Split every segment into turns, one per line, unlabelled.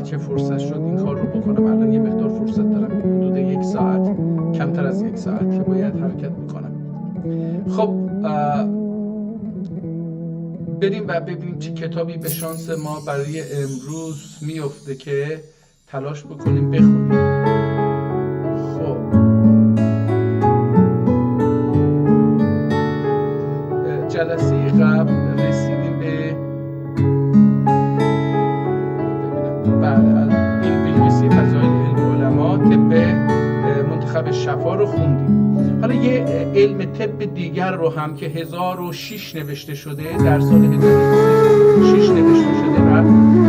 وقت که فرصت شد این کار رو بکنم. الان یه مقدار فرصت دارم، حدود 1 ساعت، کمتر از 1 ساعت که باید حرکت بکنم. خب بریم و ببینیم چه کتابی به شانس ما برای امروز میفته که تلاش بکنیم بخونیم. خب جلسه قبل رسیدیم به بعد انگلیسی فضایل علم و علما طب منتخب شفا رو خوندیم. حالا یه علم طب دیگر رو هم که 1006 نوشته شده، در سال 1006 نوشته شده و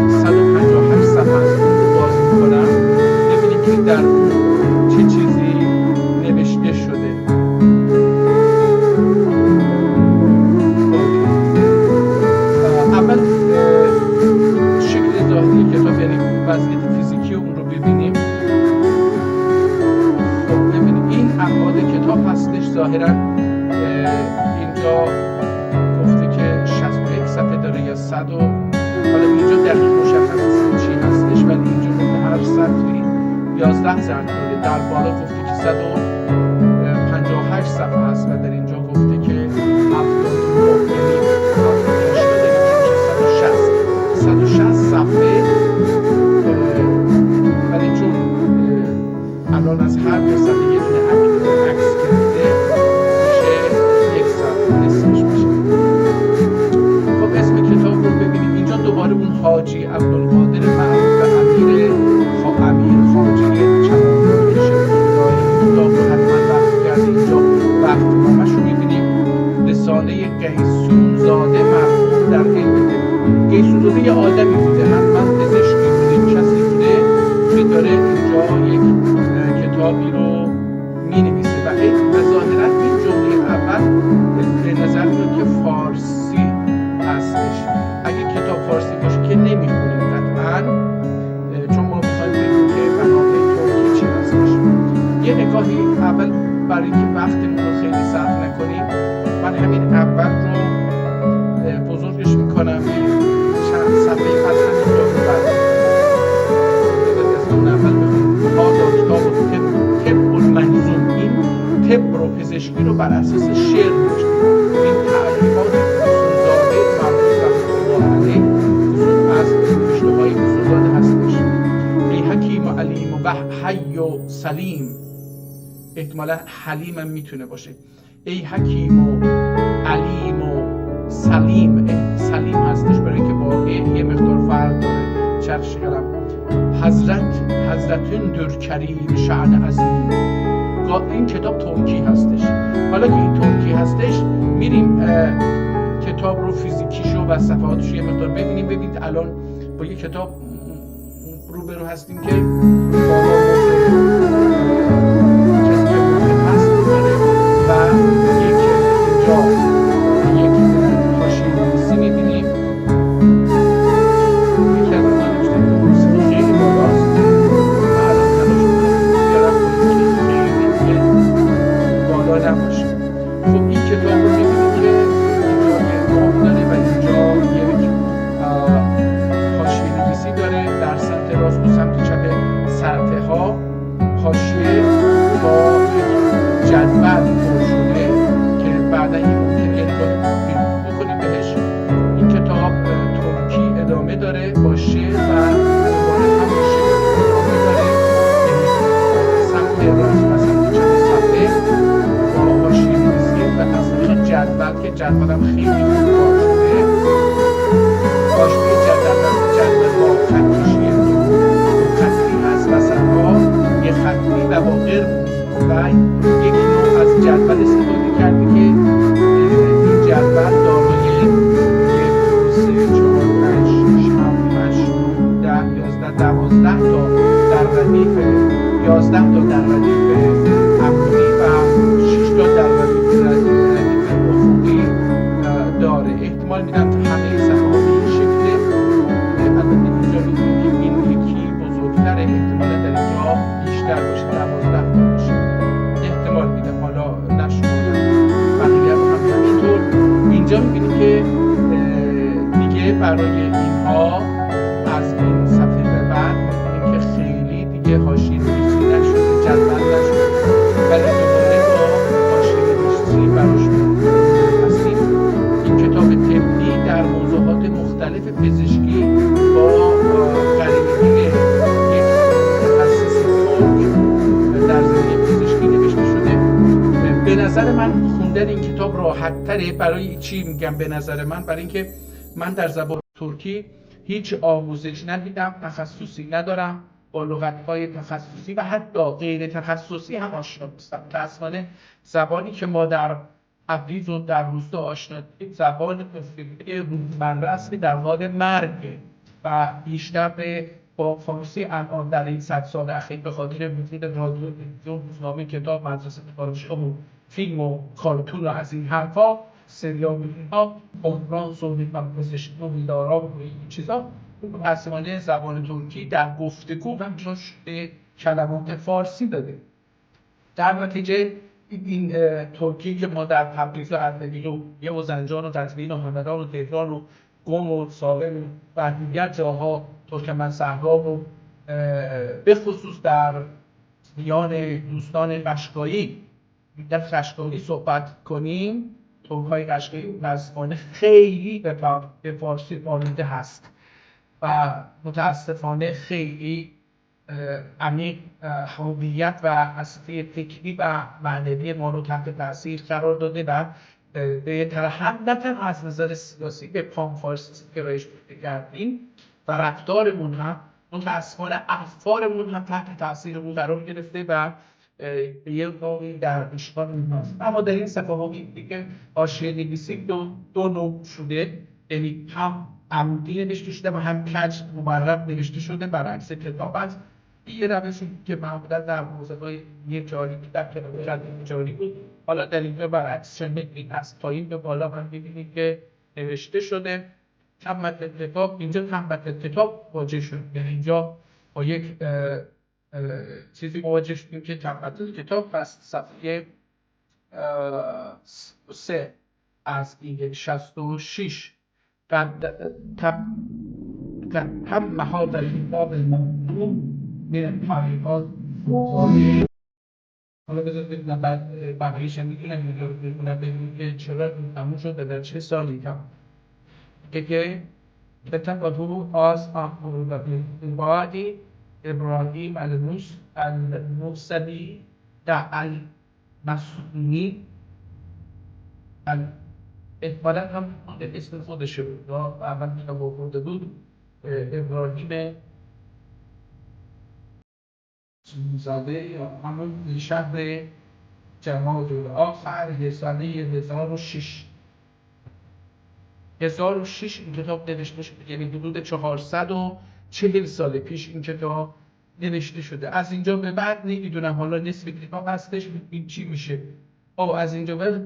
158 صفحه از اون رو باز می‌کنم ببینیم که در چه چیزی نوشته شده. اول شکل ظاهری کتاب، یعنی وضعیت فیزیکی اون رو ببینیم. خب ببینیم این ابعاد کتاب هستش. ظاهرا اینجا گفته که 61 صفحه داره یا 100 و حالا اینجا دقیق مشخص نیست چی هستش، ولی اینجا گفته هر سطری 11 ضرب داره. در بالا گفته که 158 صفحه هست و در اینجا گفته که 79 160 صفحه، ولی چون الان از هر دو صفحه یه دونه عکس کرده میشه 1 صفحه نصفش میشه. خب اسم کتاب رو ببینیم. اینجا دوباره اون حاجی عبدالقادر معروف به امیر خواجه چمنزاری که شبیه‌الله کتاب رو حتما وقت کرده. اینجا وقت نامش رو میبینیم. رساله قیسون زاده مرحوم در علم قیسون زاده یه آدمی بوده، حتما پزشکی بوده، کسی بوده که داره اینجا یک کتابی رو مینویسه و ظاهرا این جمله اول به نظر میاد که فارسی هستش. اگه کتاب فارسی باشه که نمیخونیم قطعا، چون ما میخوایم بگیم که منابع ترکی چی هستش. یه نگاهی اول برای اینکه وقتمون رو خیلی صرف نکنیم، من همین اول رو بزرگش میکنم، چند صفحه از همین رو برد از اون اول بخونیم. هادا کتاب طب المنظوم، این طب رو پزشکی رو بر اساس شعر نوشته. این تعلیمات قیسون‌زاده مرحوم رحمة الله علیه از نوشته‌های قیسون‌زاده هستش. ای حکیم و علیم و حی و سلیم، احتمالا حلیم هم میتونه باشه. ای حکیم و علیم و سلیم، سلیم هستش برای که با یه مقدار فرق داره. چرخش قلم حضرتون در کریم شأن عظیم. این کتاب ترکی هستش. حالا که این ترکی هستش میریم کتاب رو فیزیکیشو و صفحاتش یه مقدار ببینیم. ببینید الان با یه کتاب روبرو هستیم که کسی که متخصص داره و یک اینجا یک حاشیه نویسی می‌بینیم. یکی از اونها نوشته که موسیقی خیلی بالاست. من الان تلاش می‌کنم بیارم موسیقی خیلی بالا نباشه. خب این کتاب رو می‌بینیم که اینجا یه باب داره و اینجا یک حاشیه نویسی داره. در سمت راست و سمت چپ صفحه ها حاشیه با یک جدول پر شده که بعدا این ممکنه یه نگاهی بکنیم بهش. این کتاب ترکی ادامه داره با شعر و دوباره همون شعر ادامه داره، سمت راست و سمت چپ صفحه با حاشیه نویسی و از جدول که جدول هم خیلی کار شده. حاشیه جدول با خطکشی دو خطی هست، وسط‌ها یه خطی و با قرب و یک نوع از جدول استفاده کرده که این جدول دارای 1 2 3 4 5 6 7 8 9 10 11 12 تا در ردیف 11 تا در ردیف عمودی و 6 تا در ردیف افقی داره. احتمال میدم همه صفحه ها به این شکله. البته اینجا می‌بینیم که این یکی بزرگتره، احتمالا در اینجا بیشتر باشه، 12 تا باشه احتمال میدم. حالا نشمردم بقیه رو هم همینطور. اینجا می‌بینیم که دیگه برای اینها از این صفحه به بعد خوندن این کتاب راحت تره. برای چی میگم به نظر من؟ برای اینکه من در زبان ترکی هیچ آموزش ندیدم، تخصصی ندارم، با لغت‌های تخصصی و حتی غیر تخصصی هم آشنا نیستم. متأسفانه زبانی که ما در تبریز و در روستا آشنا داریم زبان روزمره است در حال مرگ و بیشتر با فارسی الان در این 100 سال اخیر به خاطر وجود رادیو، تلویزیون، روزنامه، کتاب، مدرسه دانشگاه و فیلم و کارتون و از این حرفا، سریال ها، کنفرانس و پزشکی و بیدارا و این چیزا، متأسفانه زبان ترکی در گفتگو هم جاش به کلمات فارسی داده. در نتیجه این ترکی که ما در تبریز و اردبیل و زنجان و تزوین و همدان و تهران و قم و ساغر و دیگر جاها، ترکمن‌صحرا رو به خصوص در میان دوستان قشقایی در قشقایی صحبت کنیم، ترک‌های قشقایی متأسفانه خیلی به فارسی آلوده هست و متأسفانه خیلی عمیق هویت و هسته فکری و معنوی ما رو تحت تاثیر قرار داده و به طرح هم نه تنها از نظر سیاسی به پان فارسی گرایش پیدا کردیم و رفتارمون هم متأسفانه افکارمون هم تحت تاثیرمون قرار گرفته و به یه نوعی در اشغال اونهاست. اما در این صفحه ها می‌بینید که حاشیه نویسی دو نوع شده، یعنی هم عمودی نوشته شده و هم کج مبرم نوشته شده برعکس کتاب است. یه روشی که معمولا در موضوعهای یه جاری در کتاب جاری بود، حالا در اینجا برعکس می‌بینید از پایین به بالا هم می‌بینید که نوشته شده. هم متن کتاب اینجا هم متن کتاب واجه شد، یعنی اینجا با یک چیزی مواجه شدیم که متن کتاب پس صفحه 3 از این 66 هم محاضر الكتاب الموضوع من الحقيقات. حالا بذارید ببینم بعد بقیه‌اش هم میتونم ببینیم که چرا تموم شد در چه سالی که بتقدم از بعدی ابراهیم المرسلی در المسئولی احتمالا هم اسم خودش بود، اول میگم برده بود ابراهیم زاده یا همون شهر جماعت آخر ساله 1006 این کتاب نوشته شده، یعنی حدود 440 سال پیش این کتاب نوشته شده. از اینجا به بعد نمیدونم حالا نصف کتاب هستش این چی میشه. از اینجا به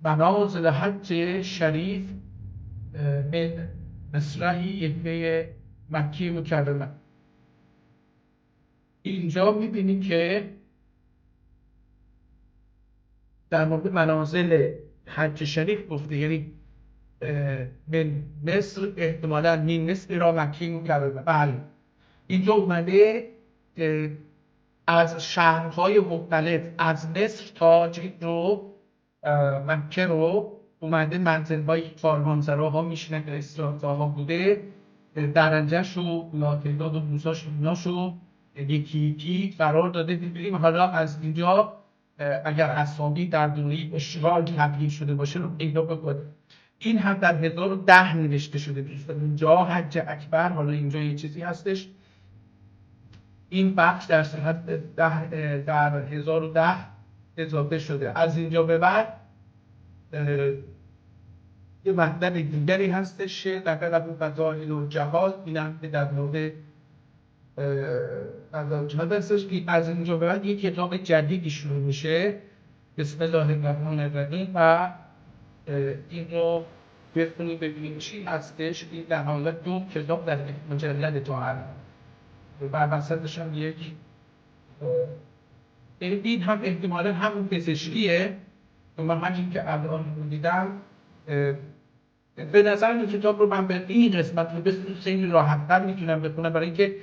منازل حج شریف من مصرعی یکه مکی مکرمه. اینجا میبینیم که در مورد منازل حج شریف گفته، یعنی من مصر احتمالاً من مصر را مکی مکرمه. بله اینجا اومده از شهرهای مختلف از مصر تا مکه رو اومده منزل‌های کاروانسراها میشینن که استراحتگاه‌ها بوده، درنجه‌ش رو ناتعداد و موساش ایناشو یکی یکی قرار داده. ببینیم حالا از اینجا اگر اسامی در دوره اشغال تبدیل شده باشه رو پیدا بکنیم. این هم در 1010 نوشته شده. اینجا حج اکبر، حالا اینجا یه چیزی هستش، این بخش در سنت در 1010 اضافه شده. از اینجا به بعد یه مطلب دیگری هستش در فضائل و جهاد، این هم در مورد جهاد هستش که از اینجا به بعد یک کتاب جدیدی شروع میشه، بسم الله الرحمن الرحیم، و این رو بخونیم ببینیم چی هستش. این در حالت دو کتاب در مجلد طاهر و وسطش هم یک این هم احتمالا همون پزشکیه و من همین که الان دیدم به نظر این کتاب رو من به این قسمت رو خیلی راحت‌تر میتونم بخونم، برای اینکه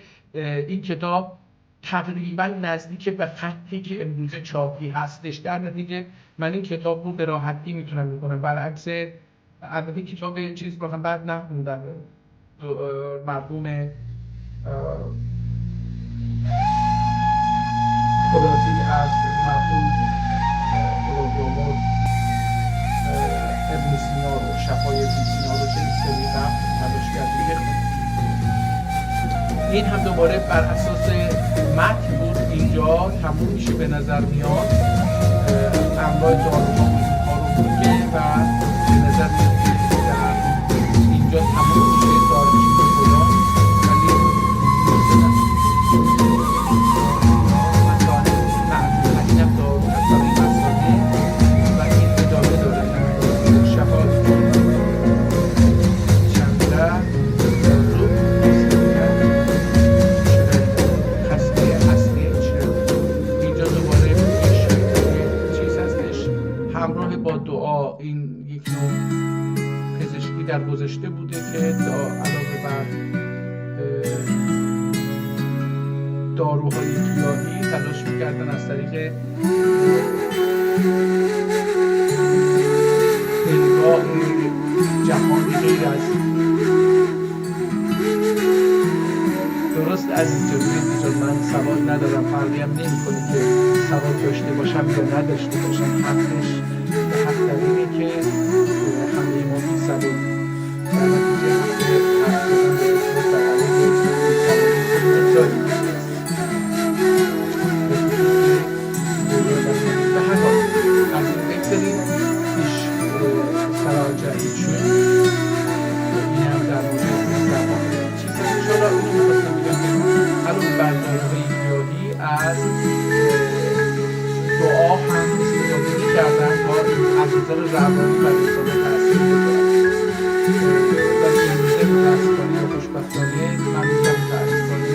این کتاب تقریبا نزدیک به خطی که امروز چاپی هستش. در نتیجه من این کتاب رو به راحتی میتونم بخونم، برعکس البته کتاب چیز رو هم بعد نخوندم مرحوم خلاصی از مرحوم ابن سینا رو، شفای ابن سینا رو که سری قبل تلاش کردیم بخونیم. این هم دوباره بر اساس متن بود، اینجا تموم میشه به نظر میاد، انواع داروها رو میگه و به نظر میاد که در اینجا تموم میشه داروچین فلان، ولی این هم دارو هست برای مسانه و این ادامه داره. شفا چندره دارو خسته اصلی اینجا دوباره چیز هستش همراه با دعا. این یک نوع پزشکی در گذشته بوده که علاوه بر داروهای گیاهی تلاش میکردن از طریق الغاء جهانی غیر از درست از اینجا من سواد ندارم، فرقی هم نمی کنه که سواد داشته باشم یا نداشته باشم، حقش به حق اینه که همه ما بی سواد در نتیجه حق داریم. به هر حال از این بگذاریم پیش سراجعی شد. این هم در مورد زبان چیز انشاءالله اونو میخواستم بگم که الان بردارهای گیاهی از دعا هم استفاده میکردن تا این ابزار روانی و انسان تاثیر بذارن. ولی امروزه متاسفانه و خوشبختانه من میگم متاسفانه این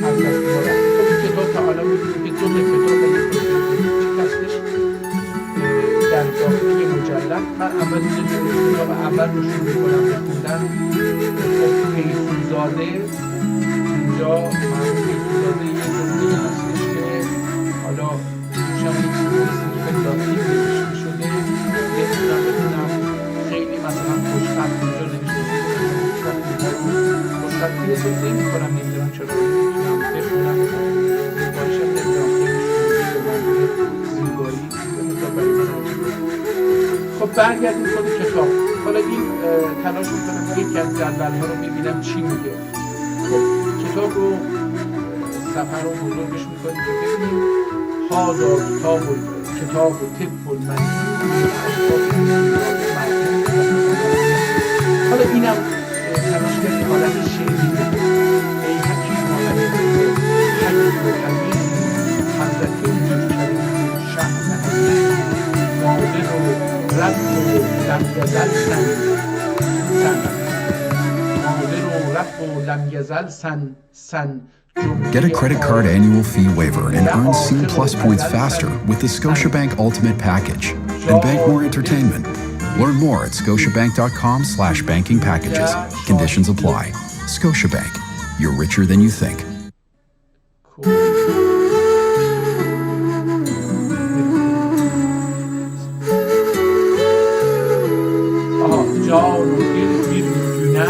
از دست ما رفت. خب این کتاب تا حالا می‌بینیم که دو کتاب و یک چیز هستش در داخل یه مجلد. من اول کتاب اول رو شروع می‌کنم بخوندن. خب پیسوزاده اینجا مرحوم پیسوزاده یه جمله هستش که حالا شاید یک چیزی که لاتین نوشته شده بخونم خیلی مثلا خوشخط اینجا نوشته شده، خوشخطی حساب نمی‌کنم، نمی‌دونم چرا میتونم بخونم زیباییش هم نمی‌دونم خیلی شروعی به من زیبایی برای من خب برگردیم خود کتاب. حالا این تلاش میکنم یکی از جدول‌ها رو ببینم چی میگه. خب کتاب رو صفحه رو بزرگش میکنیم که ببینیم هازا کتاب و طب المنزل. حالا اینم تلاش کردیم حالت شعری ای حکیم و حکیم حکیم و حکیم حضرت وجود کریم شهر ناظر و رب و لم یزل سن
Get a credit card annual fee waiver and earn C+ points faster with the Scotiabank Ultimate Package and bank more entertainment. Learn more at scotiabank.com/banking packages. Conditions apply. Scotiabank. You're richer than you think.
جان و دل میدونه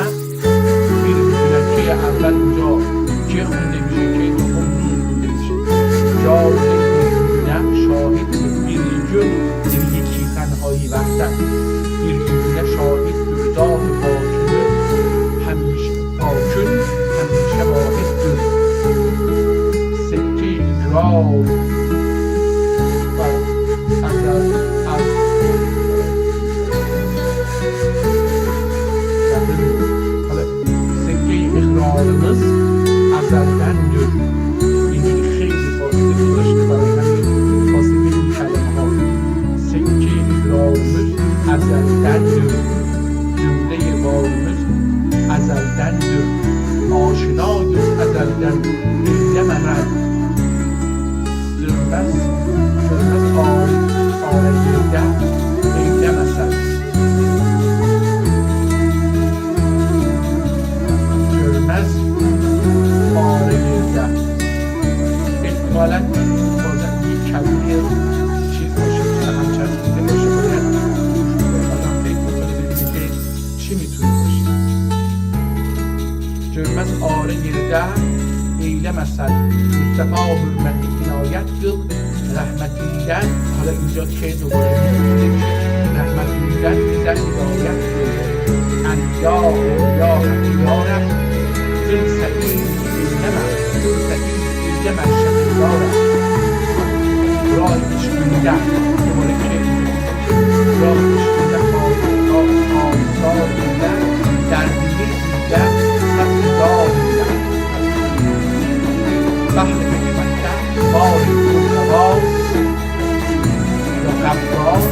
که اول اینجا که خونده میشه که دوم خونده میشه. جان و دل میدونه شاهد میریجون در یکی تنهایی وقتن میریجونه شاهد درداه پاکنه همیشه پاکن همیشه واحد دور سکه اقرار و از اقرارımız ezeldendir. این خیلی فاصله گذاشته برای همین فاصله این کلمه ها. سکه اقرارımız ezeldendir. جمله بارımız ezeldendir. آشنایız ezelden eylememez. Sürmez ağrıyla eylemezler. احتمالا بازم یک کلمه چیز باشه که هم چسبیده باشه، باید آدم فکر بکنه ببینه که چی میتونه باشه. جرمز آره گرده ایله مثل مصطفی حرمتی عنایت کل رحمتیدن. حالا اینجا که دوباره میتونه رحمتیدن بودن ایزد هدایت انبیاء یا حقیارم این سبیل دیده من شقیارم راه اشکوندن که مورد که راه اشکوندن آمزار بودن در دیگه دیدن حقیار بودن بحر حکمتن باری دونواز یا غواز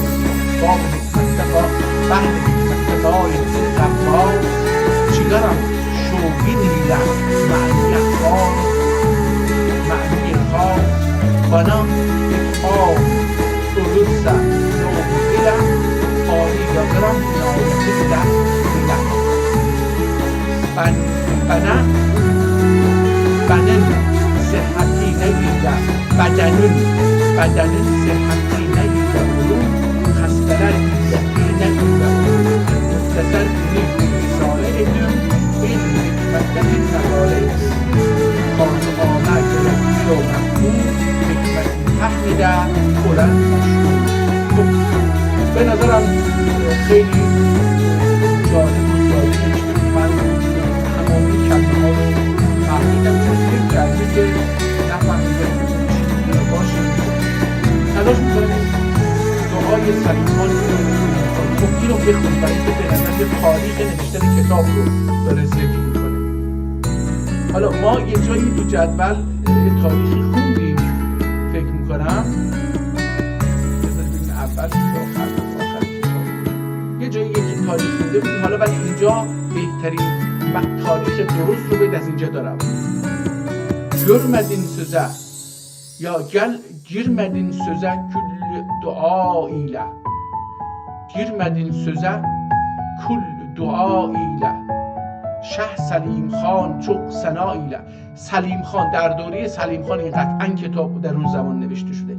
باب حکمتن بحر حکمتن باری غواز چیگرم شوگینیدم معنی خواه بنا اتقام درست نوبیلم آلی یادرم نایتیدم بیلم بنن صحتی نگیدم بدنن صحتی نگیدم خستلر ایزتی نگیدم مختصر کنید رساله ادیم این حکمت این مقاله خانه آمد جلکی و محمود حکمت تحمیده بلند مشهور. خب به نظرم خیلی جالب و جالبش که من تمامی کلمه ها رو فهمیدم چون فکر کرده که نفهمیدم که چیزی باشه تلاش میکنیم دعای سلیمان رو خب این رو بخونیم برای که به نظر یه تاریخ نوشتن کتاب رو داره ذکر میکنه. حالا ما یه جایی تو جدول یه تاریخی خوندیم فکر میکنم بذارید ببین اول که آخر یه جایی یکی تاریخ خونده بودیم. حالا ولی اینجا بهترین تاریخ درست رو به از اینجا دارم. Görmedin söze ya girmedin söze kül dua ile girmedin söze kül dua ile شه سلیم خان چوق سنا ایله. سلیم خان در دوره سلیم خان این قطعا کتاب در اون زمان نوشته شده.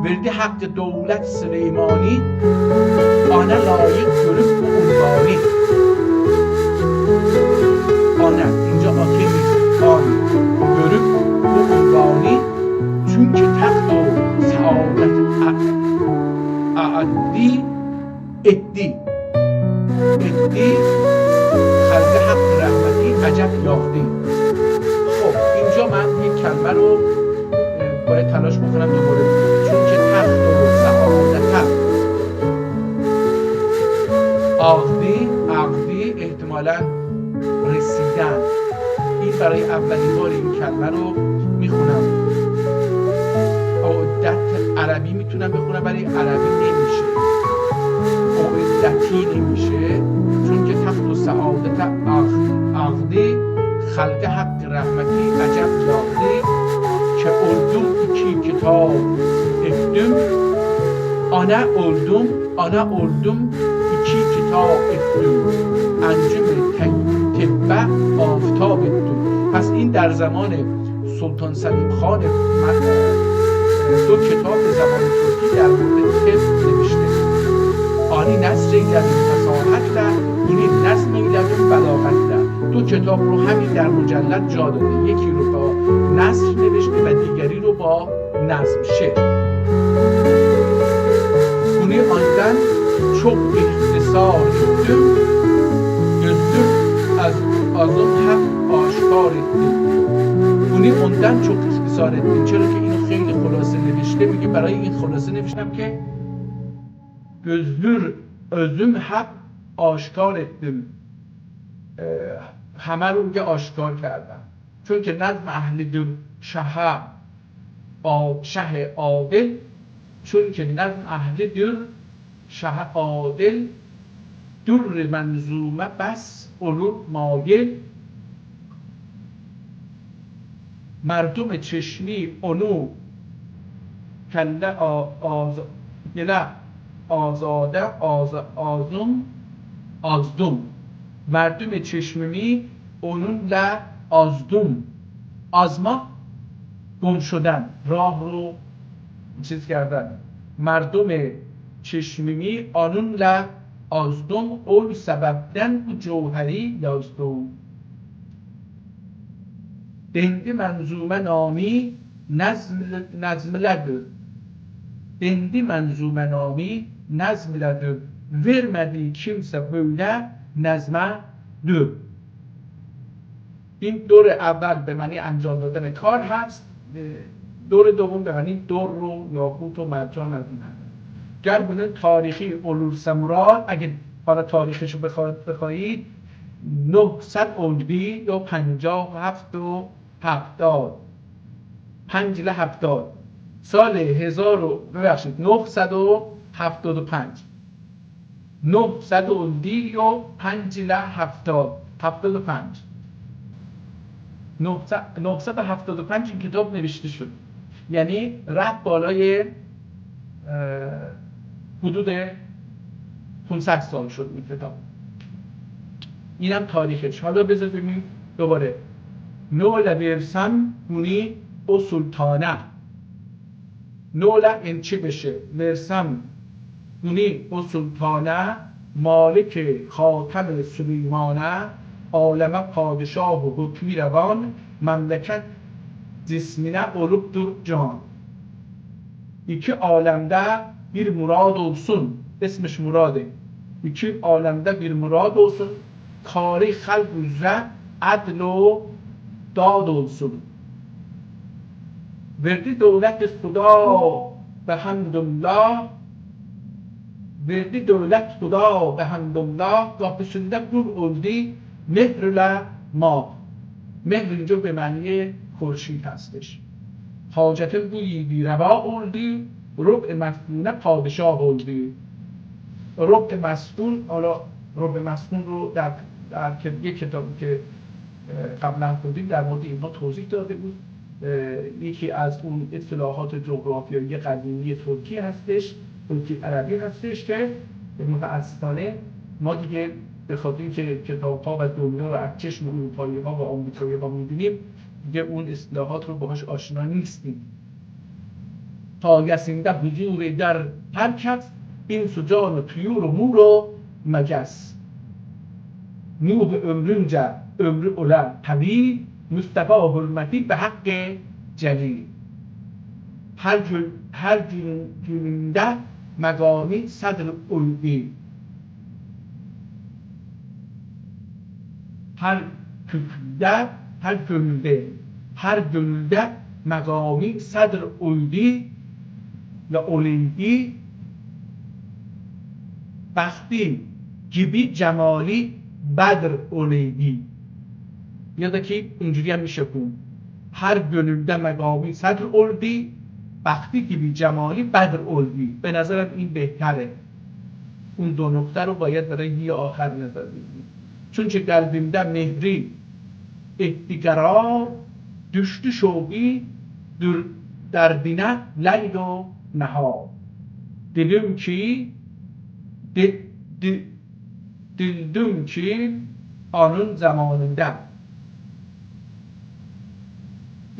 ورد حق دولت سلیمانی آنه لایق görüp bu unvani آنه اینجا آکه نیست آن görüp bu unvani çünkü تخت و سعادت اعدی ادی خلق حق رحمتی عجب یافتی. خب اینجا من یک کلمه رو باید تلاش بکنم دوباره بکنم چون که تخت و سعادت عقدی احتمالا رسیدن. این برای اولین بار این کلمه رو میخونم. عدت عربی میتونم بخونم ولی عربی نمیشه عدتی نمیشه چون که تخت و سعادت عقدی خلق حق رحمتی عجب یافتی که اردم iki kitap ettim ana oldum iki kitap ettim انجم تبه آفتاب ettim. پس این در زمان سلطان سلیم خان دو کتاب زبان ترکی در مورد طب نوشته. آنی نصر ایلد فصاحت در اینی نظم ایلد بلاغت در. دو کتاب رو همین در مجلد جا داده. یکی رو با نصر نوشته و دیگری رو با نظم شعر. اونی آندن çok اختصار ettim gözlük az اون حق آشکار ettim. اونی آندن çok اختصار ettim. چرا که اینو خیلی خلاصه نوشته. میگه برای این خلاصه نوشتم که gözlür özüm hep آشکار ettim. همه رو میگه آشکار کردم چون که نظم اهل دل شه عادل چون که نظم اهل دل شه عادل در منظومه بس olur مایل مردم چشمی اونو کنده آزاده آزدم مردم چشمی اونونla آزدم آزما گم شدن راه رو چیز کردن. مردم چشمی آنونla آزدم اول sebepten bu جوهری yazdım. Dendi menzume nami nazmledir. Dendi menzume nami nazmledir. vermediği kimse böyle نظم دو. این دور اول به معنی انجام دادن کار هست، دور دوم به معنی دور رو یاقوت و مرجان از این هست. گر بودن تاریخی اولورسموراد، اگه حالا تاریخش رو بخواهید 900 اولبی یا 57 و 70 5 سال 975 900 اولبی و 5 75 975 این کتاب نوشته شد، یعنی رفت بالای حدود 500 سال شد این کتاب. اینم تاریخش. حالا بذار ببینیم دوباره. نولا ورسم گونی او سلطانه. نولا این چی بشه؟ ورسم گونی او سلطانه، مالک خاتم سلیمانه، عالم پادشاه و حکمی روان، مملکت cismine olup can. İki alemde bir murad olsun. Esmiş muradı. İki alemde bir murad olsun. Kari halk üzere adl o dad olsun. Verdi devlet Huda ve hamdullah. Verdi devlet Huda ve hamdullah. Kapısında kur oldu mehrle ma. مهر اینجا به معنی خورشید هستش. حاجت بویی بیروا اولدی، ربع مسئول پادشاه اولدی. ربع مسئول، حالا ربع مسئول رو در یک کتابی که قبلا خوندیم در مورد اینها توضیح داده بود. یکی از اون اصطلاحات جغرافیایی قدیمی ترکی هستش، ترکی عربی هستش که متأسفانه ما دیگه به خاطر اینکه کتاب‌ها و دنیا رو از چشم اروپایی‌ها و آمریکایی‌ها می‌بینیم، دیگه اون اصطلاحات رو باهاش آشنا نیستیم. تاگسینده حضور در هر کس، این سجان و طیور و مور و مگس. نوح ömrünce ömrü olan tabi، Mustafa hürmeti به حق جلیل. her gününde megami sadr ulvi. her gönülde megami sadr ulvi ve olingi وقتی gibi cemali بدر olingi. یا da ki اینجوری هم میشه کن هر گلوده مقامی صدر اولدی وقتی gibi cemali بدر اولدی. به نظرم این بهتره. اون دو نقطه رو باید برای یه آخر نظر بگیریم. چون که قلبimde mehri ihtikara düştü şoği derdine leyl و nehar. Dilim ki onun zamanında.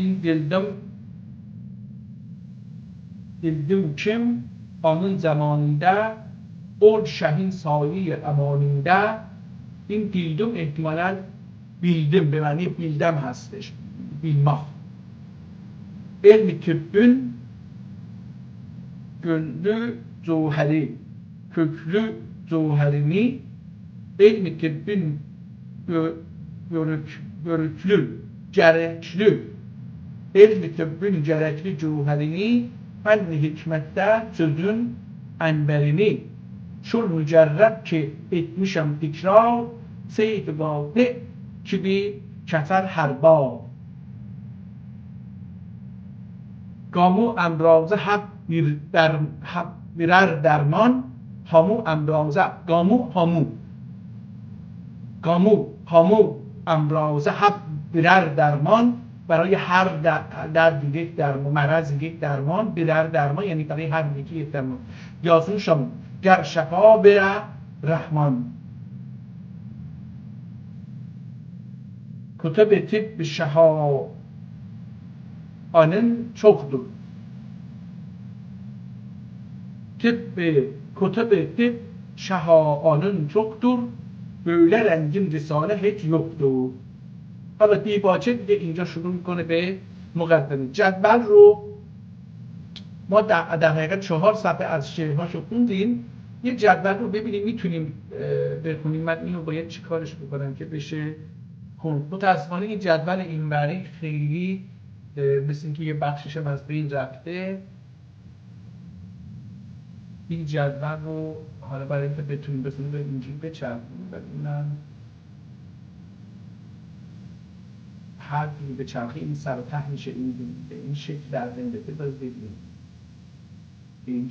این دیلدم kim onun zamanında ol şahin sayi amaninde. این دیلدم احتمالاً bildim به معنی bildim هستش، bilmek. علم tıbbün gönlü zuheri, köklü zuherini, ilmi tıbbün görüklü, gerekli, ilmi tıbbün gerekli zuherini, fenni hikmette sözün enberini, şul mücerreb ki etmişem ikrar, seyf vade ki bir keser herba. Gamu emraze hak birer derman, hamu emraze, hamu emraze hak birer derman، برای هر درد یک درمان، مرض یک درمان، birer درمان یعنی برای هر یکی یک درمان. یاسون شما گر شفا بره رحمان. کتب طب şahanın çoktur. Kutub-i tıp şahanın çoktur. Böyle rengin risale hiç yoktur. حالا دیباچه دیگه اینجا شروع میکنه به مقدمه. جدول رو ما در حقیقت 4 صفحه از شعرهاشو خوندیم یه جدول رو ببینیم میتونیم بخونیم. من اینو باید چی کارش بکنم که بشه خوند. متاسفانه این جدول اینوری خیلی مثل اینکه یه بخشش هم از بین رفته. این جدول رو حالا برای اینکه بتونیم بخونیم اینجوری بچرخونیم، ببینم هر جوری بچرخی این سر و ته میشه به این شکل در زنده ببینیم، این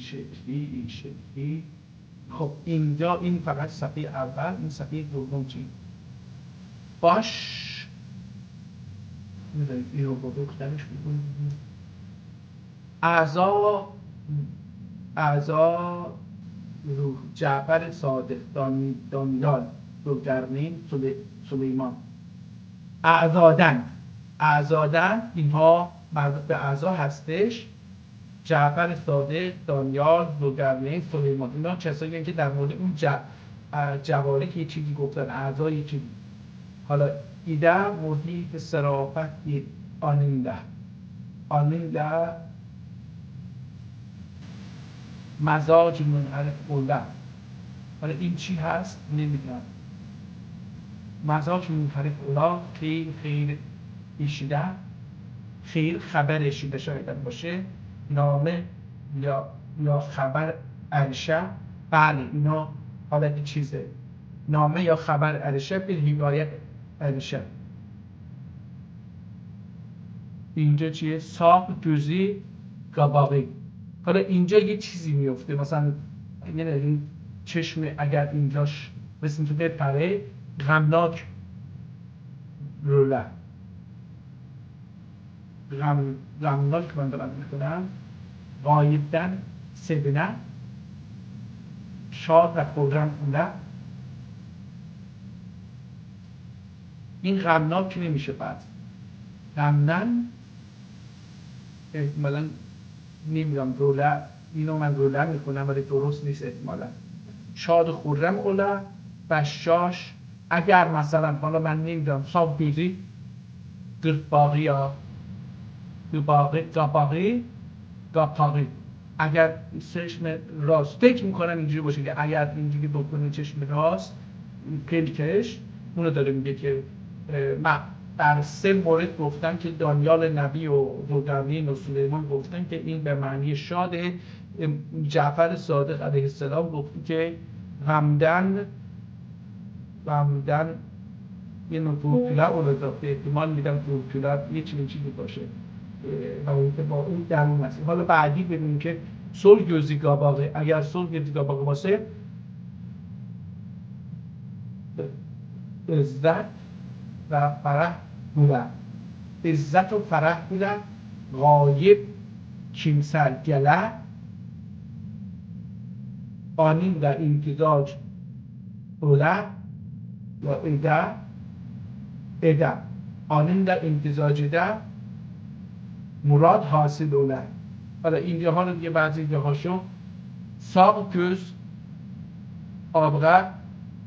شکلی. خب اینجا این فقط صفحه اول، این صفحه دوم چی؟ باش این رو بکنمش بکنیم. اعضا روح جعفر صادق، دانیال، ذوالقرنین، سلیمان. اعضادن اینها مربوط به اعضا هستش. جعفر صادق، دانیال، ذوالقرنین، سلیمان، اینا کسایی هستن که در مورد اون جواره که یه چیزی گفتن، اعضا یه چیزی. حالا ایده مضیف صرافت آنینده مزاج منحرف اوله. حالا این چی هست نمیدونم. مزاج منحرف اوله خیر ایشیده، خیر خبر ایشیده شاید باشه، نامه یا خبر عرشه. بله اینا حالت چیزه، نامه یا خبر عرشه به حکایت عرشه. اینجا چیه؟ ساق جزئی گاباقی. حالا اینجا یه چیزی میفته، مثلا این چشم اگر اینجاش مثل اینجا پره غمناک روله، غمناک من دارم میکنم، غایبدن سبنه، شاد و خورم اوله. این غمناک نمیشه بعد غمنن احتمالا نمیدونم روله، اینو من روله میکنم ولی درست نیست احتمالا. شاد و خورم اوله. بشاش اگر مثلا حالا من نمیدونم صاف بیزی گرباقی یا گاپاقی، اگر چشم راست فکر میکنم اینجوری باشه که اگر اینجوری بکنه چشم راست پلکش، اونو داره میگه که من در 3 مورد گفتم که دانیال نبی و ذوالقرنین و سلیمان گفتن که این به معنی شاده. جعفر صادق علیه السلام گفت که غمدن یه نوع دورپیله رو داشته، احتمال میدم دورپیله یه چیزی باشه و اینکه با اون درون هست. حالا بعدی ببینیم که صلح جزئی گاباقه، اگر صلح جزئی گاباقه باشه عزت و فرح بودن، عزت و فرح بودن. غایب کیمسر گله آنین در امتزاج اوله و اده آنین در امتزاج ده مراد حاصل اوله. حالا اینجا ها رو دیگه بعضی جاهاشون ساق کز آبغه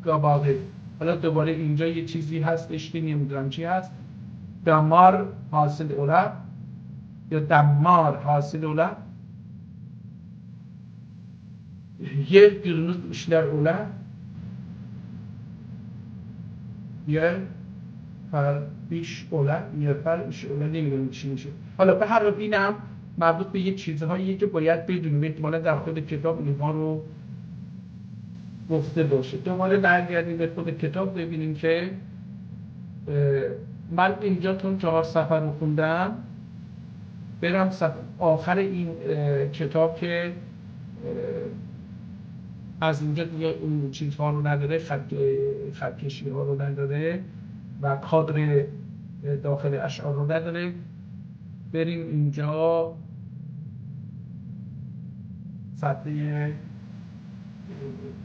گاباقه. حالا دوباره اینجا یه چیزی هست اشتی نمیدونم چی هست، دمار حاصل اوله یا دمار حاصل اوله. یه گرنوز işler اوله یه فربیش اوله یه فربیش اوله نمیدونم چی میشه. حالا به هر حال اینم مربوط به یه چیزهایی که باید بدونیم، احتمالا در خود کتاب اینها رو گفته باشه. دوباره برگردیم به خود کتاب ببینیم که من اینجا تون 4 صفحه رو خوندم، برم آخر این کتاب که از اینجا دیگه اون چیزها رو نداره، خط کشی ها رو نداره و کادر داخل اشعار رو نداره. بریم اینجا صفحه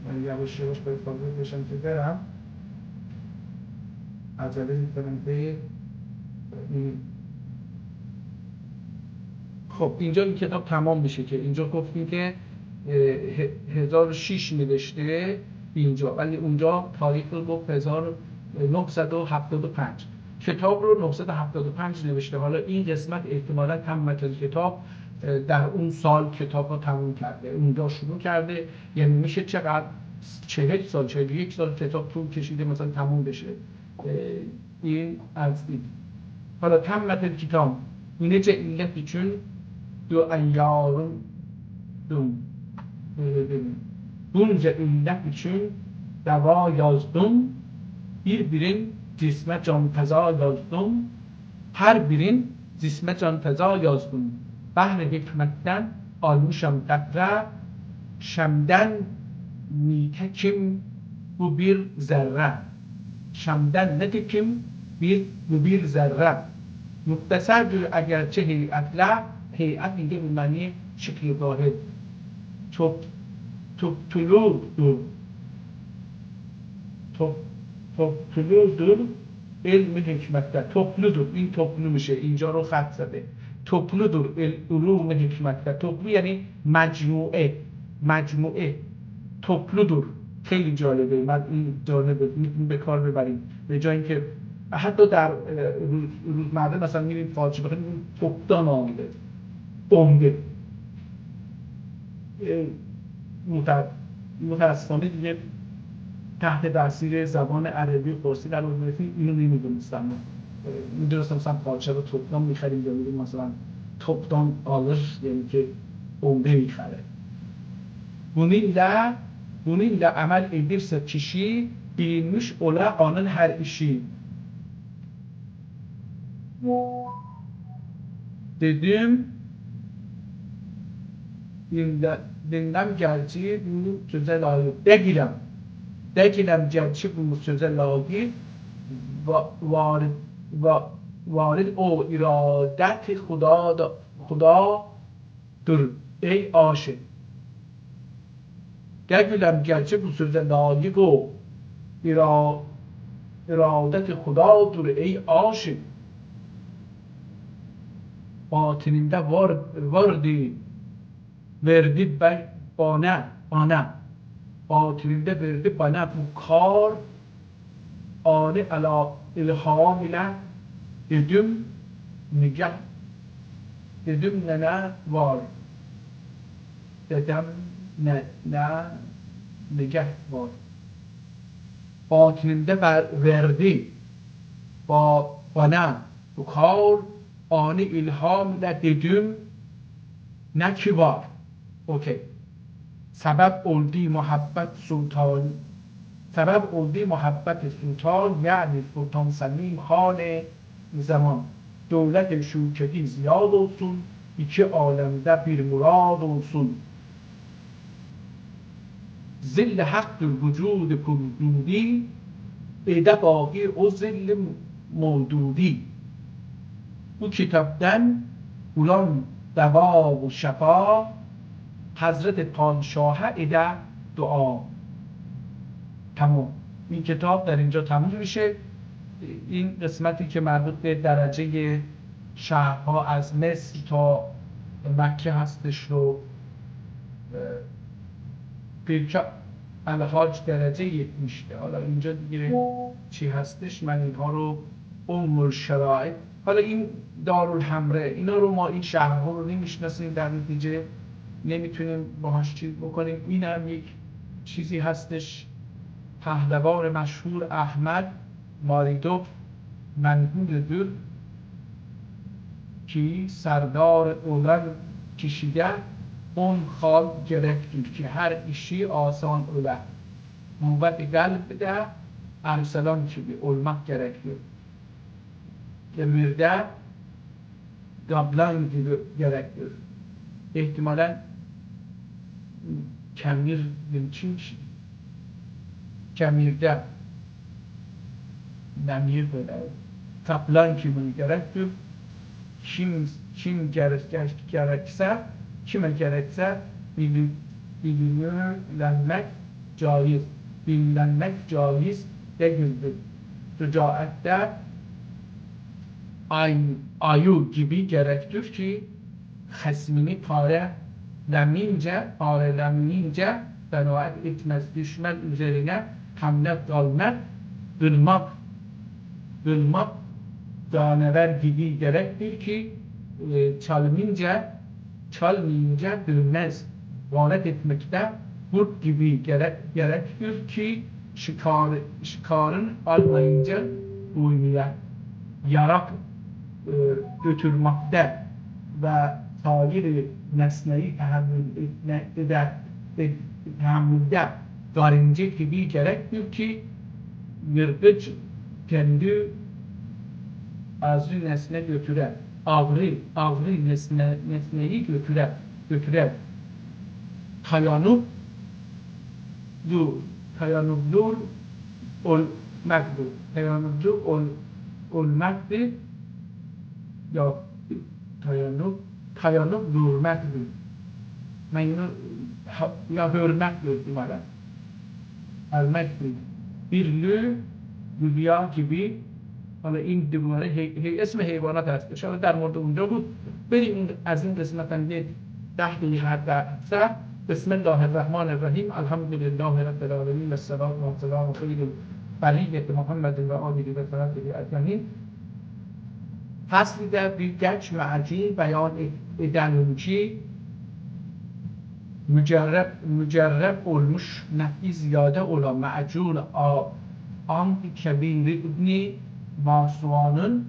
من یواش یواش باید کادر بشم که برم عجله میکنم به خب اینجا این کتاب تمام بشه که اینجا گفتیم که 1006 نوشته اینجا، ولی اونجا تاریخ رو گفت 1975. کتاب رو 975 نوشته. حالا این قسمت احتمالاً هم متن کتاب در اون سال کتاب رو تموم کرده، اونجا شروع کرده. یعنی میشه چقدر 40 سال 41 سال کتاب طول کشیده مثلا تموم بشه. این از این. حالا تمت الکتاب nece illet için ayarın bunca illet için dava yazdım, birin cisme canfeza yazdım, her birin cisme canfeza yazdım. Bahre hikmetten almışam tekrar, şemden nitekim bu bir zerre. Şemden nitekim bu bir zerre. مختصر اگرچه هیئت میگه به معنی شکل واحد. topludur علم حکمت. topludur این toplu میشه، اینجا رو خط زده. topludur علوم حکمت. toplu یعنی مجموعه. topludur خیلی جالبه. من این جالبه میتونیم به کار ببریم، به جای اینکه حتی در روزمره مثلا میریم فاحشه بخونیم تپدان آمده عمده. متاسفانه دیگه تحت تاثیر زبان عربی فارسی در اون اینو نمیدونستم. میدونستم مثلا فاحشه رو تپدان میخریم یا میریم مثلا toptan alır, yani ki umde mikhare. Bununla amel edirse kişi bilinmiş ola onun her işi. Dedim dinlem gerçi bu söze layık degilem gerçi bu söze layık varid o iradet Xudadır ey aşık. Degilem gerçi bu söze layık o iradet Xudadır ey aşık. Batininde verdi bana. Batininde verdi bana bu kar ani ala ilham ile dedim ne var. Dedim ne nigah var. Batininde verdi bana bu kar ani ilham ile dedim ne ki var. Okey. Sebep oldu muhabbet sultan yani Sultan Selim Han zaman. Devlet şüketi ziyad olsun, iki alemde bir murad olsun. Zill haktır vücudu kududi, ede baki o zill mevdudi. Bu kitaptan ulan deva و شفا حضرت پادشاه اده دعا. تمام. این کتاب در اینجا تموم میشه. این قسمتی که مربوط به درجه شهرها از مصر تا مکه هستش رو پیرکا الحاج درجه یک میشه. حالا اینجا دیگه چی هستش من اینها رو امور شرایط. حالا این دارالحمره اینا رو ما این شهرها رو نمیشناسیم، در نتیجه نمیتونیم باهاش چیز بکنیم. این هم یک چیزی هستش. پهلوان مشهور احمد ماریدوف منقولdur ki serdar olan kişiye 10 hal gerektir ki her işi asan ola. Kuvvet-i kalp de Erselan gibi olmak gerekir. Demirde Gablan gibi gerektir. İhtimalen Kemir Kemirde Nemir böyle Kaplan gibi gerektir. Kim gerekse kime gerekse bilinmek caiz. Bilinmek caiz değildir. Şücaette ayu gibi gerektir ki xesmini parelemince beraat etmez, düşman üzerine hamle kalmak, bölmek daneler gibi gerektir ki çalmince çalmayınca varet etmekte kurt gibi gerekir ki şikarın almayınca uyuya yarak götürmekte ve tağir nesneyi tahammülde garınca gibi gerektir ki yırgıç kendi azri nesne götürer. Ağrı nesneyi götürer. Tayanubdur olmaktır. Ya tayanub durmaktır. Ya hürmettir numara. Hürmettir. Birliği, dünya gibi حالا این دیوانه اسم حیوانات هست شما در مورد اونجا بود بریم از این قسمت هم 10 دقیقه حد بسم الله الرحمن الرحیم الحمد لله رب العالمین و الصلاة و السلام خیر بریة محمد و آله و صحبه اجمعین. فصلی در بیگچ معجی بیان edilmişi mücerreb olmuş nefi ziyade olan macun an kebir ibni Masuan'ın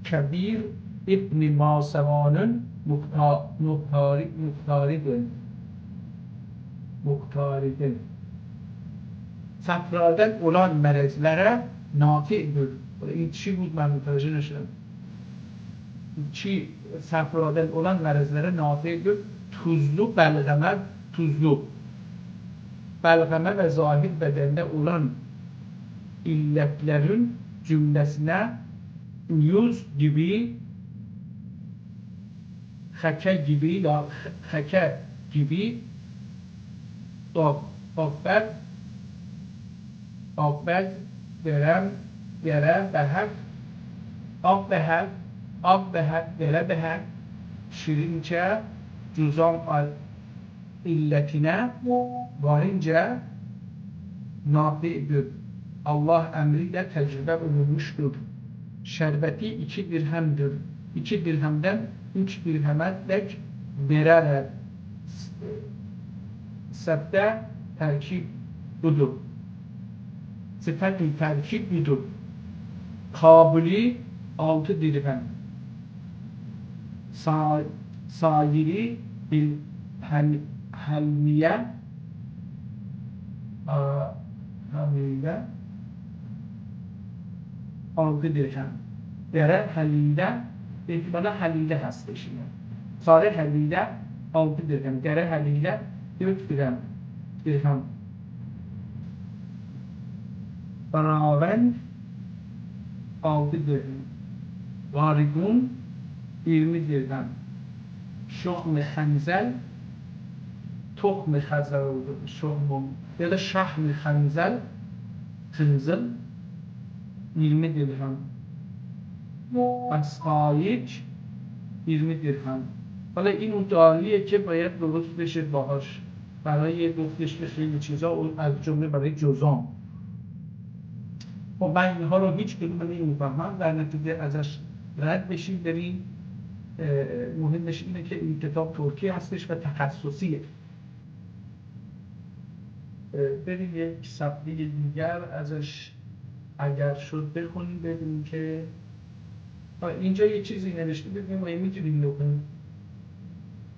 Kebir İbn-i Masevan'ın muhtaridin. Safradan olan melezlere nafi'dir. این چی بود من متوجه نشدم. چی safradan olan melezlere nafi'dir. Tuzlu. Belgeme ve zahir bedende olan illetlerin cümlesine uyuz gibi, heke gibi Akbel dere behek şirince cüzam al illetine varınca nafi'dir. Allah emriyle tecrübe olunmuştur. Şerbeti 2 dirhemdir. 2 dirhemden 3 dirheme dek verer. Sebde terkip budur. Sıfat-ı terkip budur. Kabuli 6 dirhem. Sairi bil Halmiye 6 dirhem. Dere halide belki bana halide hasta şimdi. Sare halide 6 dirhem. Dere halide 4 dirhem. Baraven 6 dirhem. Varigun 20 dirhem. Şohm-i Hanzel Tohme Hazar oldu, şohmum ya da Şahm-ı Hınzel 20 dirhem. Ashayic 20 dirhem. حالا این اون داریه که باید درست بشه باهاش برای گفتش به خیلی چیزا از جمله برای جزام. خب من اینها رو هیچ کدوم نمیفهمم در نتیجه ازش رد بشیم بریم. مهمش اینه که این کتاب ترکی هستش و تخصصیه. بریم یک صفحه دیگر ازش اگر شد بخونیم ببینیم که اینجا یه چیزی نوشته ببینیم و میتونیم بخونیم.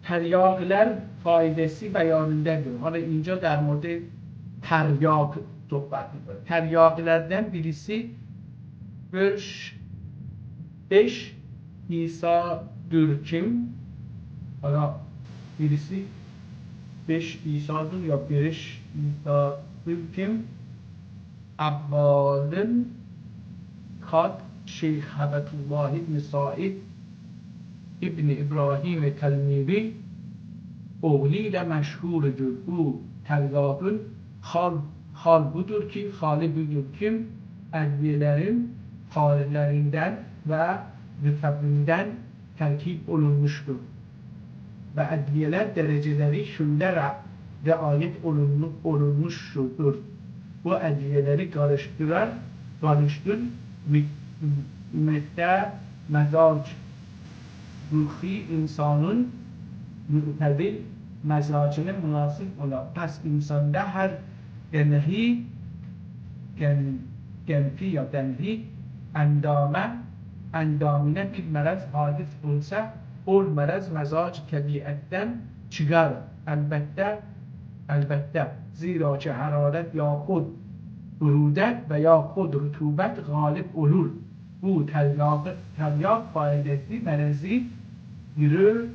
تریاقler faydası beyanındadır. Hani اینجا در مورد تریاق صحبت می‌کنه. تریاقlerden birisi 5 İsa Dürkim. Hala birisi 5 İsa'dır ya 5 İsa Dürkim. Abbalın Kat Şeyh Habetullah İbn Said İbn İbrahim Telmivi oğluyla meşhurdur. Bu tellahın hal budur ki, hali budur kim? Edviyelerin hallerinden ve rütbebinden terkip olunmuştur. Ve edviyeler dereceleri şunlara riayet olunmuştur. Bu edviyeleri karıştır مدة مزاج روحی انسانون معتدل مزاجن مناسب اولا. پس انسان در هر گنهی گنفی یا دنهی اندامینه که مرض حادث بولسه اول مرض مزاج طبیعتاً چیگر البته زیرا که حرارت یا خود برودت و یا خود رطوبت غالب اولور bu تریاق فایدتی مرضی گروه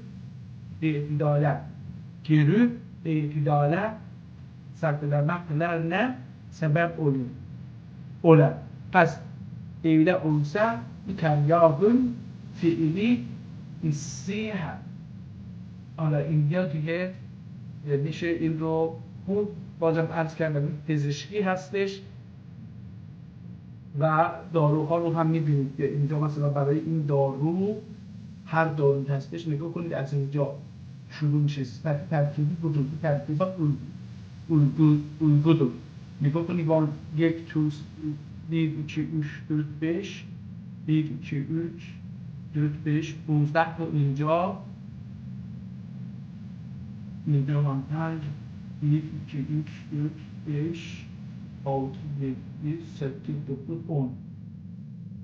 اعتداله سبب سبب اولو پس ایله اونسا تریاقون فعلی حسی هست. حالا اینجا دیگه میشه این رو خوب بازم عرض کردم پزشکی هستش و داروها رو هم میبینید که اینجا مثلا برای این دارو هر دارو هستش نگاه کنید از اینجا شروع میشه ترکیبی بزرگی ترکیبات ulgudur نگاه کنید با 1 2 1 2 3 4 5 1 2 3 4 5 15 تا اینجا هم 5 1 2 3 4 5 6 7 10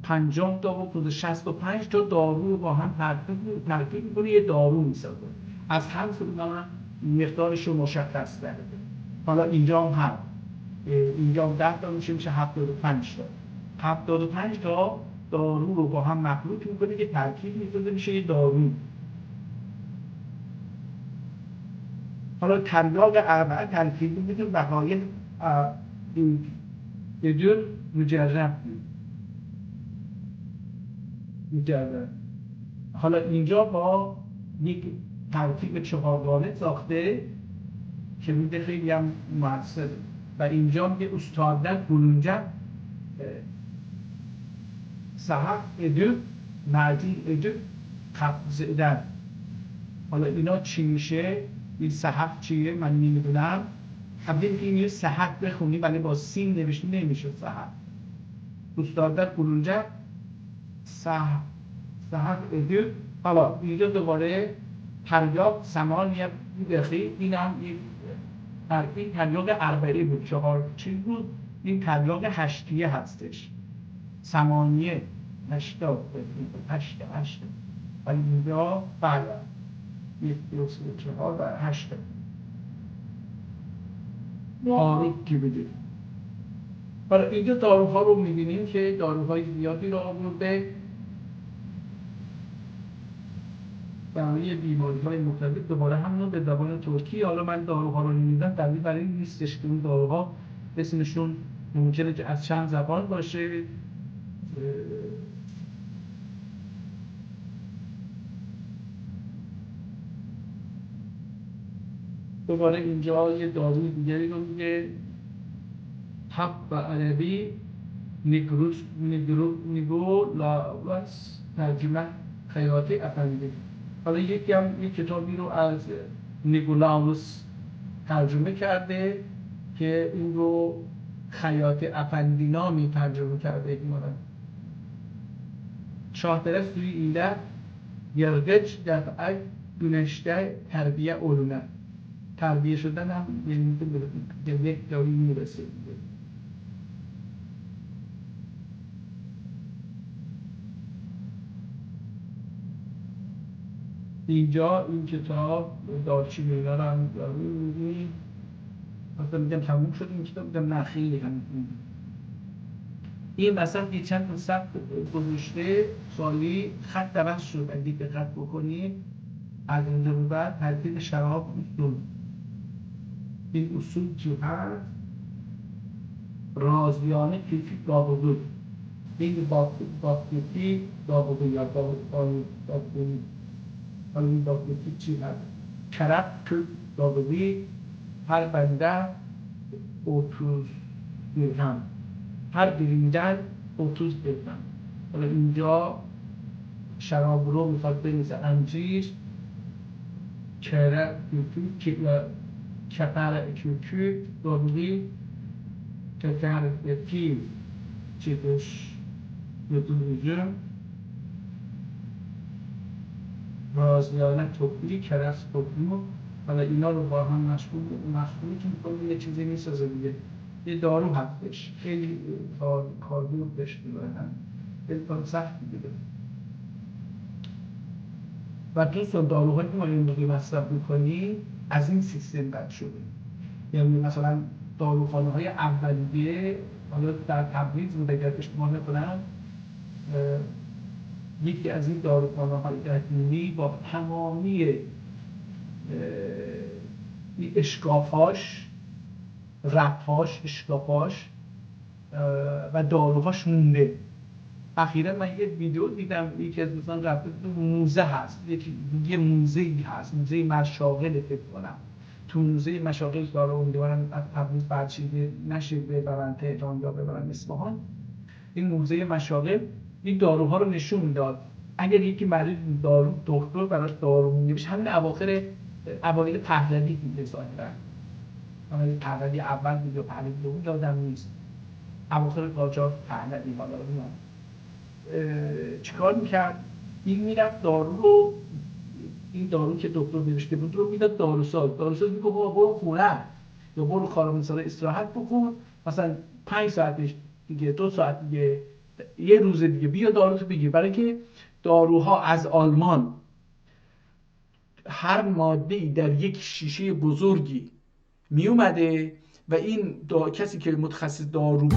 50 تا و 65 تا دارو با هم ترکیب می‌کنه یه دارو می‌سازه. از هر کدوم مقدارش رو مشخص کرده. حالا اینجا هم اینجا 10 تا میشه 75 تا. 75 تا دارو رو با هم مخلوط می‌کنه که ترکیب می‌سازه میشه یه دارو. حالا تریاق اربعه ترکیبی می‌کنه بقایت یه جور مجرب حالا اینجا با یک ترکیب 4گانه ساخته که میده خیلی هم موثره و اینجا میگه استادن بلونجه صحب ادو مردی ادو خبزدن. حالا اینا چی میشه؟ این صحب چیه؟ من نمیدونم. قبل که این صحب بخونی ولی با سین نوشته نمیشه صحب. استادن بلونجه صحب ادو. حالا اینجا دوباره تریاق سمانیه بخی این هم این تریاق اربعه بود 4 چیز بود. این تریاق هشتیه هستش سمانیه 8 ولی اینجا بله 1 2 3 4 و 8 تاریکی بده. حالا اینجا داروها رو میبینیم که داروهای زیادی رو آورده برای بیماری‌های مختلف. دوباره همون به زبان ترکی. حالا من داروها رو نمیدم دلیل برای این نیستش که اون داروها اسمشون ممکنه که از چند زبان باشه. دوباره اینجا یه داروی دیگری رو میگه حب و عربی نیگولاوس ترجمه خیاط افندی. حالا یک کتابی رو از نیگولاوس ترجمه کرده که این رو خیاط افندی نامی ترجمه کرده. ایمانا شاهدرس توی ایله یرگج دفعه دونشته تربیه علومه. تربیه شدن هم یعنی یک داری میرسه. اینجا این کتاب دارچین اینا رو هم داریم. مثلا میگم تموم شد این کتاب میگم نه خیلی هم این مثلا یه چند نسخه گذاشته سالی خط درست شد. اگه دقت بکنید از اینجا به بعد ترتیب شراب اصول این اصول چی هست؟ رازیانه کیفی داغدود این باقیتی داغدود یا داغدود حالا این داغدودی چی هست؟ کرب که داغدودی هر بنده 30 درهم هر بریندن 30 درهم. حالا اینجا شراب رو میخواد بنویسه انجیر کرب کیفی کپر کیفی داغدودی کپر کیفی چیزش یه رازیانه توپی، کرفس توپی حالا اینا رو با هم مشغول که میکنه یه چیزی میسازه دیگه. یه دارو هستش خیلی کاربرد بهش میبرن، خیلی کار سختی دیگه. و دوستان داروهایی که ما این موقع مصرف میکنیم از این سیستم بد شده. یعنی مثلا داروخانه های اولیه حالا در تبریز رو اگر اشتباه نکنم یکی از این داروخانه های قدیمی با تمامی اشکافاش، رفهاش، اشکافاش و داروهاش مونده. اخیرا من یه ویدیو دیدم یکی از دوستان رفته تو موزه هست، یه موزه‌ای هست، موزه مشاغل فکر کنم. تو موزه مشاغل دارو امیدوارم از تبریز برچیده نشه ببرن تهران یا ببرن اصفهان. این موزه مشاغل این داروها رو نشون میداد. اگر یکی مریض دکتر براش دارو می‌نوشت همین اوایل پهلوی دیگه ظاهرا. همین پهلوی اول بود یا پهلوی دوم یادم نیست. اواخر قاجار پهلوی حالا چیکار میکرد؟ این میرفت این دارو که دکتر نوشته بود رو میداد داروساز میگه برو خونه یا برو کارمندسرا استراحت بکن، مثلا 5 ساعت دیگه 2 ساعت دیگه یه روز دیگه بیا داروتو بگیر. برای که داروها از آلمان هر ماده‌ای در یک شیشه بزرگی می اومده و این کسی که متخصص دارو بود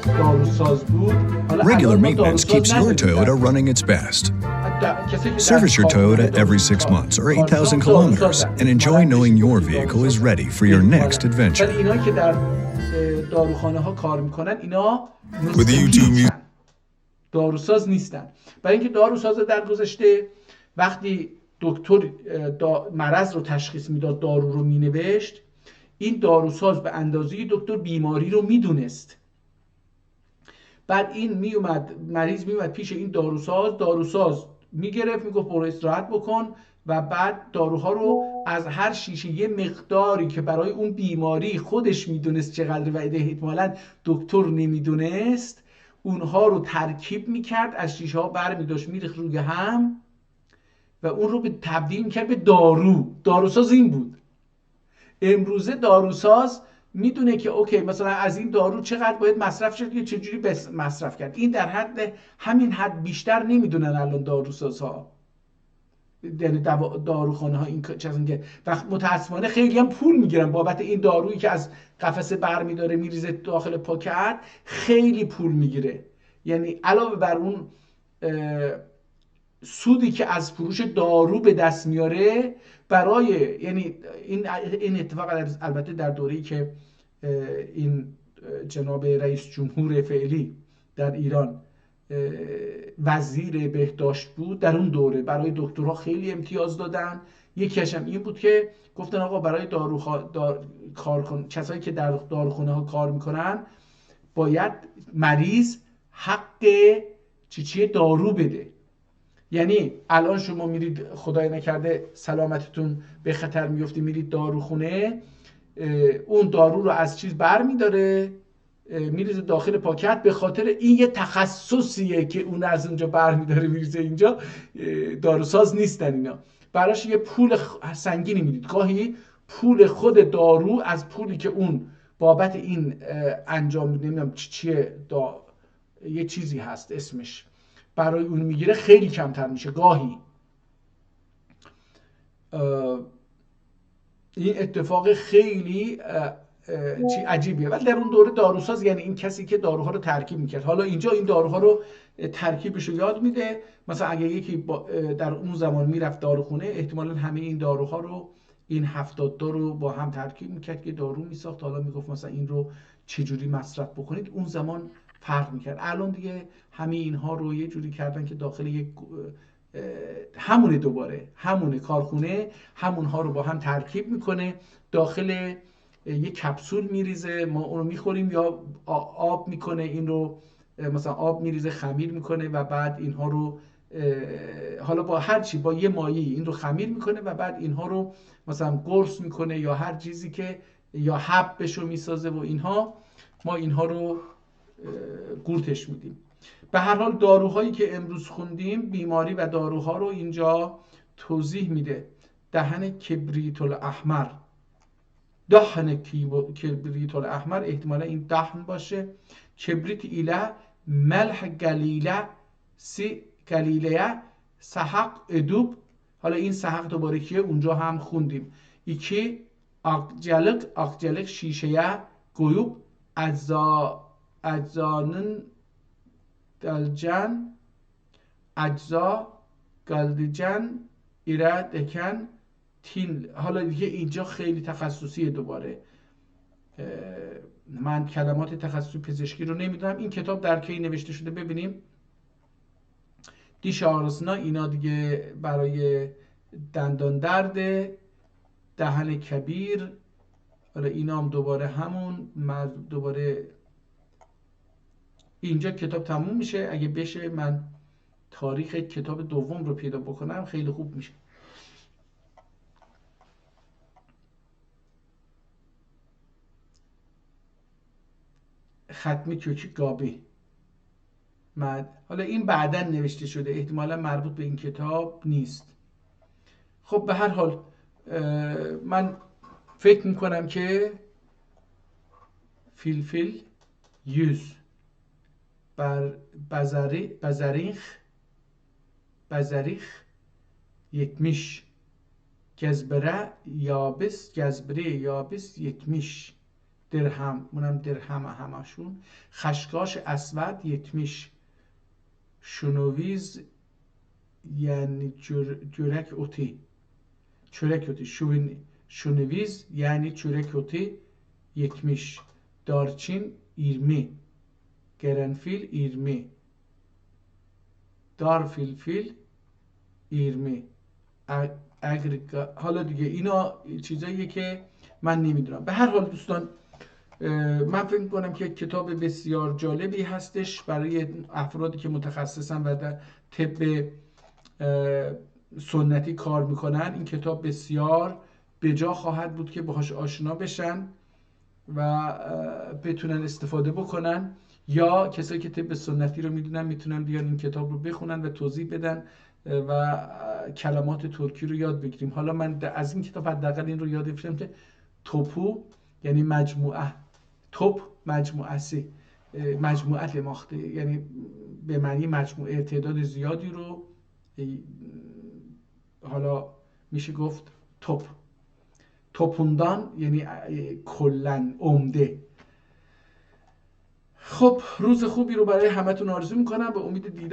داروساز بود.
Regular maintenance keeps your Toyota running its best. Service your Toyota every 6 months or 8,000 kilometers and enjoy knowing your vehicle is ready for your next adventure.
اینا که در داروخانه ها کار میکنن اینا داروساز نیستن. برای اینکه داروساز در گذشته وقتی دکتر مرض رو تشخیص میداد دارو رو مینوشت، این داروساز به اندازه دکتر بیماری رو میدونست. بعد این مریض میومد پیش این داروساز میگرفت میگفت برو استراحت بکن و بعد داروها رو از هر شیشه یه مقداری که برای اون بیماری خودش میدونست چقدر و احتمالاً دکتر نمیدونست اونها رو ترکیب میکرد، از شیشه ها برمیداشت میریخت روی هم و اون رو تبدیل میکرد به داروساز این بود. امروزه داروساز میدونه که اوکی مثلا از این دارو چقدر باید مصرف شد یا چجوری مصرف کرد. این در همین حد بیشتر نمیدونن الان داروسازها، یعنی داروخانه ها این چیزا که وقت متاسفانه خیلی هم پول میگیرن بابت این دارویی که از قفسه برمیداره میریزه داخل پاکت، خیلی پول میگیره. یعنی علاوه بر اون سودی که از فروش دارو به دست میاره برای یعنی این اتفاق البته در دوره‌ای که این جناب رئیس جمهور فعلی در ایران وزیر بهداشت بود، در اون دوره برای دکترها خیلی امتیاز دادن. یکیش هم این بود که گفتن آقا برای کسایی که در داروخانه ها کار میکنن باید مریض حق چیه دارو بده. یعنی الان شما میرید خدای نکرده سلامتتون به خطر میفته میرید داروخونه، اون دارو رو از چیز برمیداره میریزه داخل پاکت، به خاطر این یه تخصصیه که اون از اونجا برمیداره میریزه اینجا. داروساز نیستن اینا، براش یه پول سنگینی میدید. گاهی پول خود دارو از پولی که اون بابت این انجام نمیدونم چیه یه چیزی هست اسمش برای اون میگیره خیلی کمتر میشه. گاهی این اتفاق خیلی عجیبیه. ولی در اون دوره داروساز یعنی این کسی که داروها رو ترکیب میکرد. حالا اینجا این داروها رو ترکیبش رو یاد میده. مثلا اگه یکی در اون زمان میرفت داروخونه احتمالاً همه این داروها رو این 70 رو با هم ترکیب میکرد که دارو میساخت. حالا میگفت مثلا این رو چجوری مصرف بکنید. اون زمان فرق میکرد. الان دیگه همه اینها رو یه جوری کردن که داخل یک همونه، دوباره همونه کارخونه همونها رو با هم ترکیب میکنه، داخل یک کپسول میریزه، ما اون رو میخوریم، یا آب میکنه این رو مثلا آب میریزه خمیر میکنه و بعد اینها رو حالا با هر چی با یه مایع این رو خمیر میکنه و بعد اینها رو مثلا قرص میکنه یا هر چیزی که یا حبش رو میسازه و اینها. ما اینها رو قورتش میدیم. به هر حال داروهایی که امروز خوندیم بیماری و داروها رو اینجا توضیح میده. دهن کبریت الاحمر، دهن کبریت الاحمر، احتمالا این دهن باشه. کبریت ایله ملح گلیله سی گلیله سحق ادوب. حالا این سحق دوباره کیه؟ اونجا هم خوندیم. ایکی akçalık şişeye koyup eczanın galdican ایره دکن تین. حالا دیگه اینجا خیلی تخصصیه، دوباره من کلمات تخصصی پزشکی رو نمیدونم. این کتاب در کی نوشته شده ببینیم. دیش آرسنا، اینا دیگه برای دندان درده. دهن کبیر، حالا اینا هم دوباره همون، دوباره اینجا کتاب تموم میشه. اگه بشه من تاریخ کتاب دوم رو پیدا بکنم خیلی خوب میشه. ختمی kökü گابی. حالا این بعداً نوشته شده، احتمالا مربوط به این کتاب نیست. خب به هر حال من فکر میکنم که فیلفیل yüz بر بزریخ 70 گزبره یابس 70 درهم، اونم درهم همشون. خشکاش اسود 70 شونویز یعنی جورک اوتی، çörek otu şuneviz yani çörek otu 70 darçin 20 gerenfil 20 darfilfil 20 حالا دیگه اینا چیزاییه که من نمیدونم. به هر حال دوستان من فکر میکنم که کتاب بسیار جالبی هستش برای افرادی که متخصصن و در طب سنتی کار میکنن. این کتاب بسیار بجا خواهد بود که باهاش آشنا بشن و بتونن استفاده بکنن، یا کسایی که طب سنتی رو میدونن میتونن بیان این کتاب رو بخونن و توضیح بدن و کلمات ترکی رو یاد بگیریم. حالا من از این کتاب حداقل این رو یاد گرفتم که توپو یعنی مجموعه، توپ مجموعه، مجموعه ماخته یعنی به معنی مجموعه، تعداد زیادی رو، حالا میشه گفت توپوندان یعنی کلن، عمده. خب روز خوبی رو برای همتون آرزو میکنم، به امید دیدن